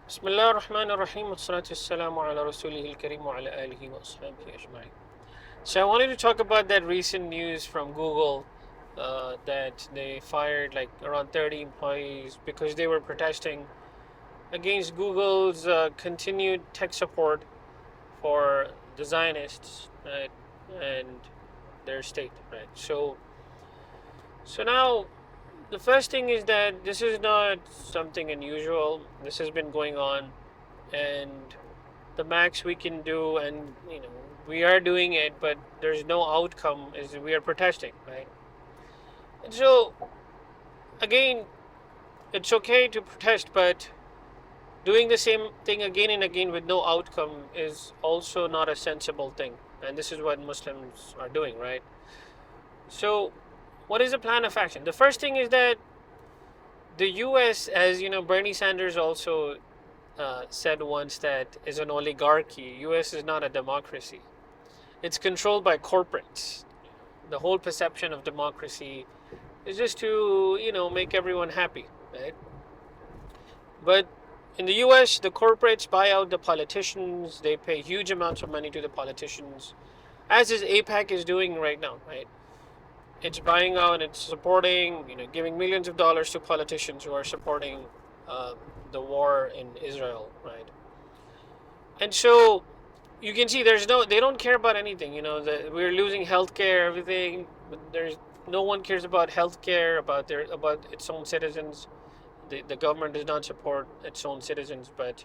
بسم الله الرحمن الرحيم والصلاة والسلام على رسوله الكريم وعلى آله وأصحابه أجمعين. So I wanted to talk about that recent news from Google that they fired like around 30 employees because they were protesting against Google's continued tech support for the Zionists, right, and their state, right? So now the first thing is that this is not something unusual. This has been going on, and the max we can do, and we are doing it, but there's no outcome, is we are protesting, right? And so again, it's okay to protest, but doing the same thing again and again with no outcome is also not a sensible thing, and this is what Muslims are doing, right? So what is the plan of action? The first thing is that the US, as you know, Bernie Sanders also said once, that is an oligarchy. US is not a democracy. It's controlled by corporates. The whole perception of democracy is just to, make everyone happy, right? But in the US, the corporates buy out the politicians. They pay huge amounts of money to the politicians, as is APAC is doing right now, right? It's buying out and it's supporting, giving millions of dollars to politicians who are supporting uh, the war in Israel, right? And so you can see they don't care about anything. We're losing healthcare, everything. But there's no one cares about healthcare, about its own citizens. The government does not support its own citizens, but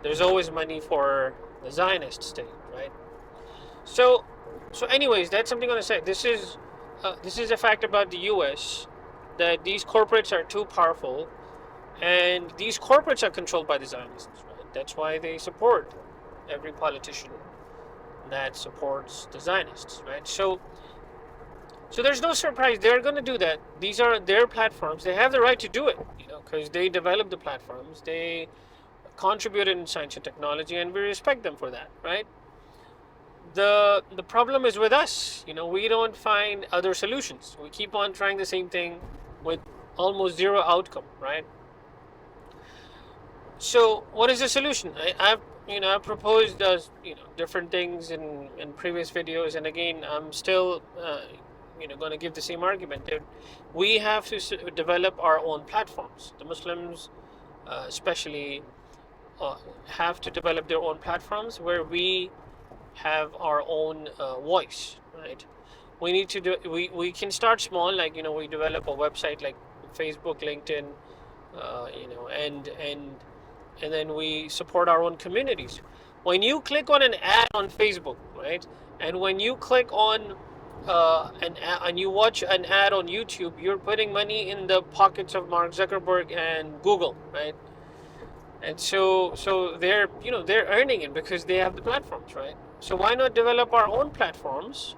there's always money for the Zionist state, right? So, anyways, that's something I want to say. This is a fact about the U.S. that these corporates are too powerful, and these corporates are controlled by the Zionists, right? That's why they support every politician that supports the Zionists, right? So there's no surprise they're going to do that. These are their platforms. They have the right to do it, because they developed the platforms. They contributed in science and technology, and we respect them for that, right? The problem is with us. We don't find other solutions. We keep on trying the same thing with almost zero outcome, right? So what is the solution? I've proposed different things in previous videos, and again I'm still going to give the same argument that we have to develop our own platforms. The Muslims, especially, uh, have to develop their own platforms where we have our own voice, right? We can start small, like we develop a website like Facebook, LinkedIn, and then we support our own communities. When you click on an ad on Facebook, right, and when you click on and you watch an ad on YouTube, you're putting money in the pockets of Mark Zuckerberg and Google, right? And so they're earning it because they have the platforms, right? So why not develop our own platforms?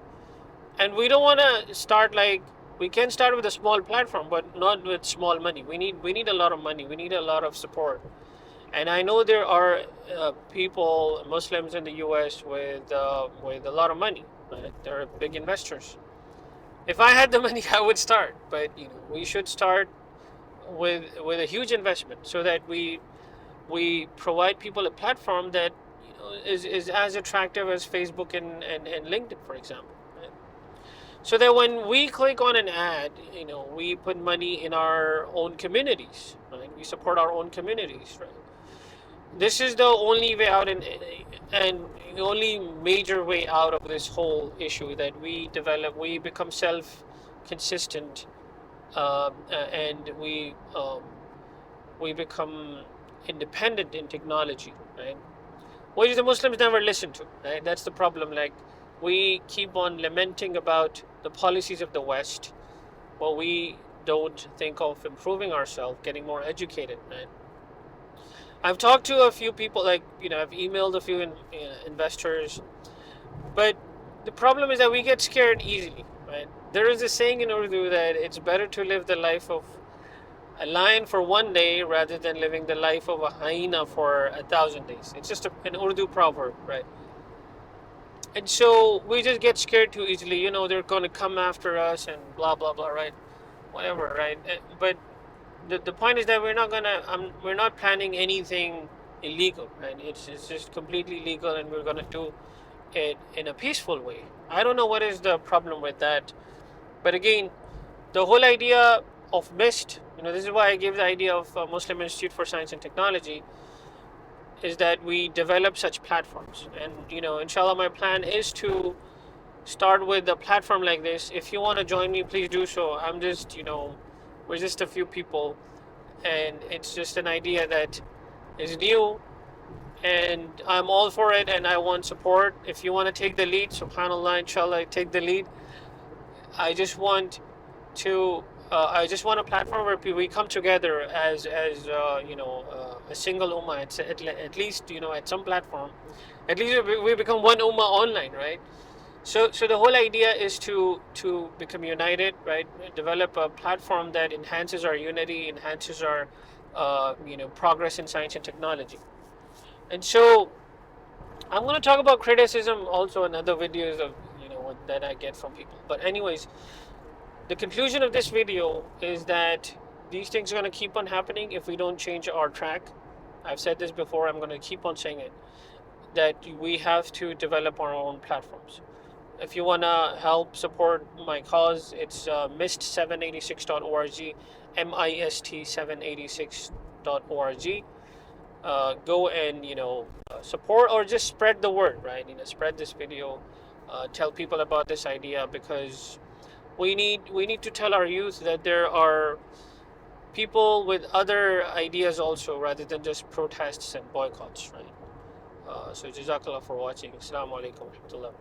And we don't want to start like, we can start with a small platform, but not with small money. We need a lot of money. We need a lot of support. And I know there are people, Muslims in the U.S. with a lot of money. Right? They're big investors. If I had the money, I would start. But we should start with a huge investment, so that we provide people a platform that is as attractive as Facebook and LinkedIn, for example. Right? So that when we click on an ad, we put money in our own communities. Right? We support our own communities. Right? This is the only way out, and the only major way out of this whole issue, that we become self consistent, and we become independent in technology, right? Which the Muslims never listen to, right? That's the problem. Like, we keep on lamenting about the policies of the West, but we don't think of improving ourselves, getting more educated, right? I've talked to a few people, like, I've emailed a few investors, but the problem is that we get scared easily, right? There is a saying in Urdu that it's better to live the life of a lion for one day rather than living the life of a hyena for 1,000 days. It's just an Urdu proverb, right? And so we just get scared too easily. They're going to come after us and blah blah blah, right? Whatever, right? But the point is that we're not planning anything illegal, right? It's just completely legal, and we're gonna do it in a peaceful way. I don't know what is the problem with that, but again, the whole idea of MIST, this is why I gave the idea of Muslim Institute for Science and Technology, is that we develop such platforms. And inshallah, my plan is to start with a platform like this. If you want to join me, please do so. I'm just, we're just a few people, and it's just an idea that is new, and I'm all for it, and I want support. If you want to take the lead, subhanallah, inshallah, take the lead. I just want a platform where we come together as a single ummah. At least at some platform, at least we become one ummah online, right? So the whole idea is to become united, right? Develop a platform that enhances our unity, enhances our progress in science and technology. And so I'm going to talk about criticism also in other videos of that I get from people. But anyways, the conclusion of this video is that these things are going to keep on happening if we don't change our track. I've said this before, I'm going to keep on saying it, that we have to develop our own platforms. If you want to help support my cause, it's mist786.org, MIST786.org. Go and support, or just spread the word, right? Spread this video, tell people about this idea, because we need to tell our youth that there are people with other ideas also, rather than just protests and boycotts, right? So jazakallah for watching. Assalamu alaikum wa rahmatullah.